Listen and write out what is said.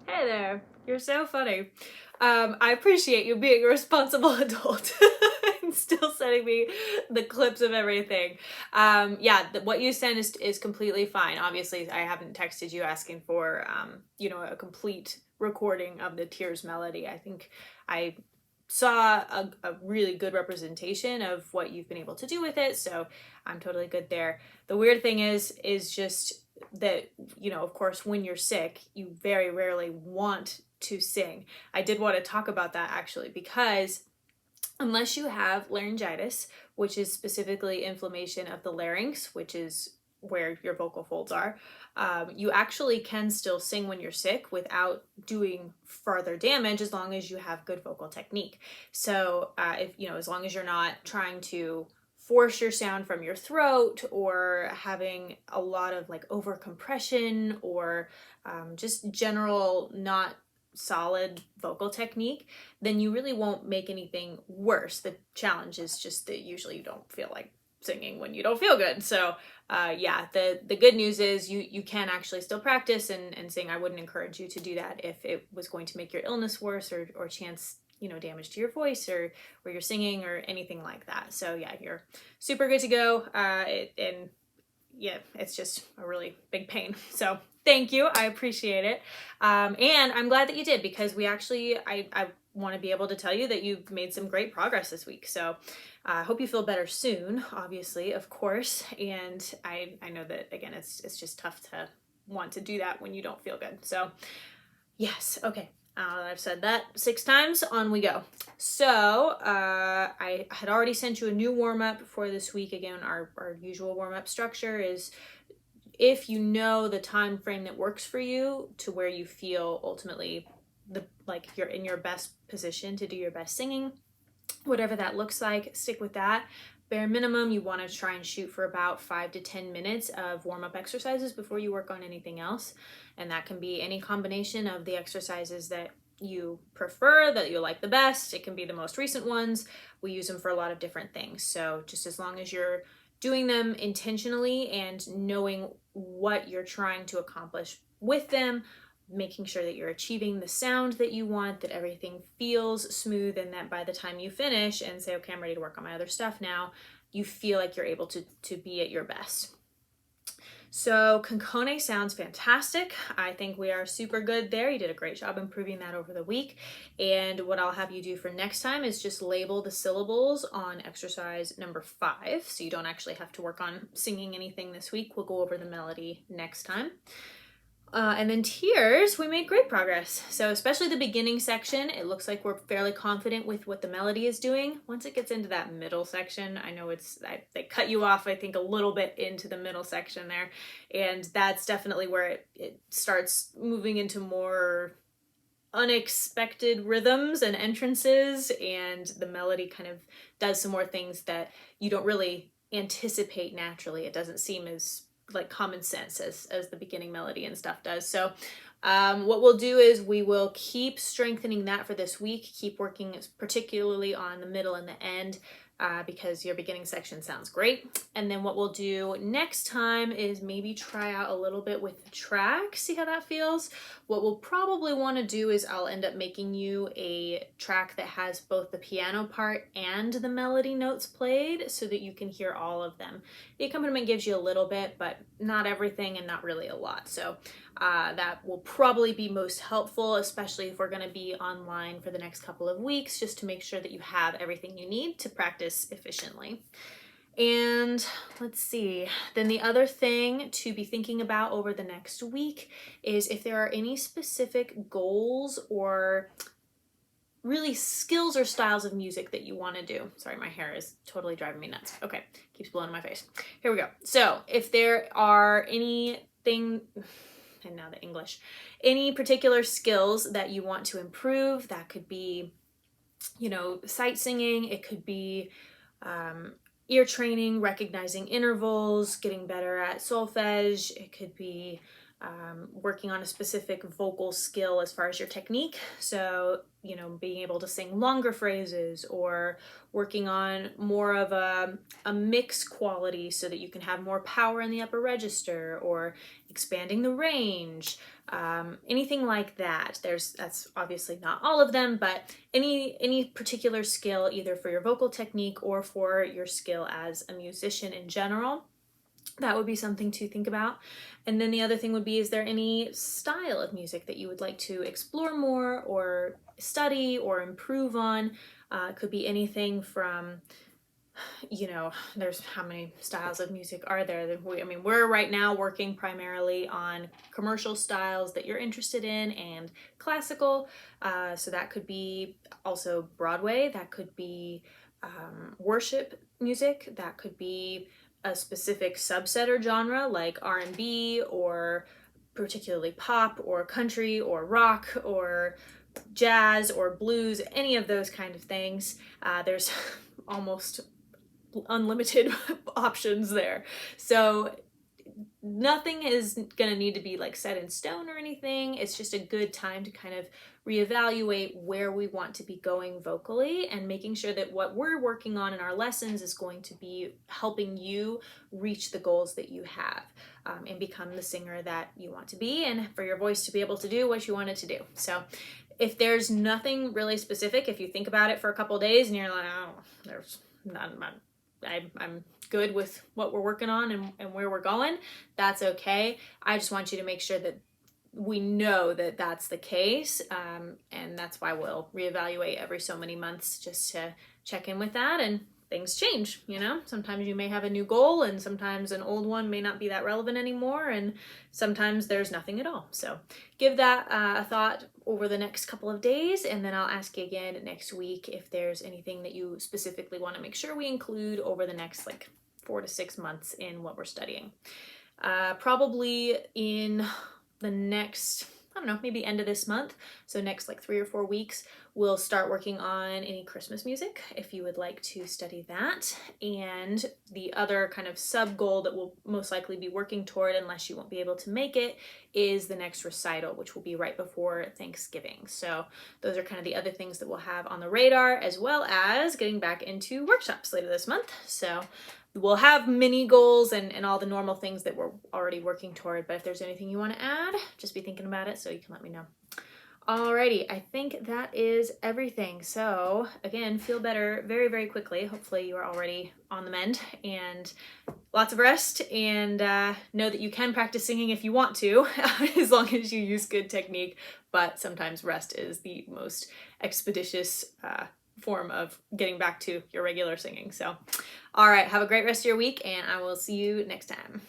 Hey there. You're so funny. I appreciate you being a responsible adult and still sending me the clips of everything. What you sent is completely fine. Obviously, I haven't texted you asking for, a complete recording of the Tears melody. I think I saw a really good representation of what you've been able to do with it, so I'm totally good there. The weird thing is just that, of course, when you're sick, you very rarely want to sing. I did want to talk about that actually, because unless you have laryngitis, which is specifically inflammation of the larynx, which is where your vocal folds are, you actually can still sing when you're sick without doing further damage, as long as you have good vocal technique. So as long as you're not trying to force your sound from your throat, or having a lot of like over compression, or just general not solid vocal technique, then you really won't make anything worse. The challenge is just that usually you don't feel like singing when you don't feel good. So the good news is you can actually still practice and sing. I wouldn't encourage you to do that if it was going to make your illness worse, or chance damage to your voice, or where you're singing, or anything like that. So yeah, you're super good to go. It's just a really big pain. So thank you. I appreciate it. And I'm glad that you did, because I want to be able to tell you that you've made some great progress this week. So I hope you feel better soon, obviously, of course. And I know that, again, it's just tough to want to do that when you don't feel good. So yes. Okay. I've said that 6 times, on we go. So I had already sent you a new warm-up for this week. Again, our usual warm-up structure is, if you know the time frame that works for you, to where you feel ultimately you're in your best position to do your best singing, whatever that looks like, stick with that. Bare minimum, you want to try and shoot for about 5 to 10 minutes of warm-up exercises before you work on anything else. And that can be any combination of the exercises that you prefer, that you like the best. It can be the most recent ones. We use them for a lot of different things. So just as long as you're doing them intentionally and knowing what you're trying to accomplish with them, making sure that you're achieving the sound that you want, that everything feels smooth, and that by the time you finish and say, okay, I'm ready to work on my other stuff now, you feel like you're able to be at your best. So Concone sounds fantastic. I think we are super good there. You did a great job improving that over the week. And what I'll have you do for next time is just label the syllables on exercise number 5. So you don't actually have to work on singing anything this week. We'll go over the melody next time. And then Tears, we made great progress. So especially the beginning section, it looks like we're fairly confident with what the melody is doing. Once it gets into that middle section, I know they cut you off, I think, a little bit into the middle section there. And that's definitely where it starts moving into more unexpected rhythms and entrances, and the melody kind of does some more things that you don't really anticipate naturally. It doesn't seem as like common sense as the beginning melody and stuff does. So what we'll do is we will keep strengthening that for this week, keep working particularly on the middle and the end, because your beginning section sounds great. And then what we'll do next time is maybe try out a little bit with the track, see how that feels. What we'll probably want to do is I'll end up making you a track that has both the piano part and the melody notes played, so that you can hear all of them. The accompaniment gives you a little bit, but not everything, and not really a lot. So that will probably be most helpful, especially if we're going to be online for the next couple of weeks, just to make sure that you have everything you need to practice efficiently. And let's see, then the other thing to be thinking about over the next week is if there are any specific goals or really skills or styles of music that you want to do. Sorry, my hair is totally driving me nuts. Okay, keeps blowing in my face. Here we go. So if there are anything, and now the English, any particular skills that you want to improve, that could be, sight singing, it could be ear training, recognizing intervals, getting better at solfege, it could be working on a specific vocal skill as far as your technique. So, being able to sing longer phrases, or working on more of a mix quality so that you can have more power in the upper register, or it expanding the range, anything like that. That's obviously not all of them, but any particular skill, either for your vocal technique or for your skill as a musician in general, that would be something to think about. And then the other thing would be, is there any style of music that you would like to explore more or study or improve on? It could be anything from, there's how many styles of music are there? We're right now working primarily on commercial styles that you're interested in and classical. So that could be also Broadway, that could be worship music, that could be a specific subset or genre like R&B or particularly pop or country or rock or jazz or blues, any of those kind of things. There's almost unlimited options there. So nothing is going to need to be like set in stone or anything. It's just a good time to kind of reevaluate where we want to be going vocally and making sure that what we're working on in our lessons is going to be helping you reach the goals that you have, and become the singer that you want to be, and for your voice to be able to do what you want it to do. So if there's nothing really specific, if you think about it for a couple of days and you're like, oh, there's none, I'm good with what we're working on and where we're going, that's okay. I just want you to make sure that we know that that's the case, and that's why we'll reevaluate every so many months just to check in with that. And things change, sometimes you may have a new goal, and sometimes an old one may not be that relevant anymore, and sometimes there's nothing at all. So give that a thought over the next couple of days, and then I'll ask you again next week if there's anything that you specifically want to make sure we include over the next 4 to 6 months in what we're studying. Probably in the next, maybe end of this month, so next 3 or 4 weeks, we'll start working on any Christmas music if you would like to study that. And the other kind of sub goal that we'll most likely be working toward, unless you won't be able to make it, is the next recital, which will be right before Thanksgiving. So those are kind of the other things that we'll have on the radar, as well as getting back into workshops later this month. So we'll have mini goals and all the normal things that we're already working toward, but if there's anything you want to add, just be thinking about it so you can let me know. Alrighty, I think that is everything. So again, feel better very, very quickly. Hopefully you are already on the mend, and lots of rest, and know that you can practice singing if you want to, as long as you use good technique, but sometimes rest is the most expeditious form of getting back to your regular singing. So, all right, have a great rest of your week, and I will see you next time.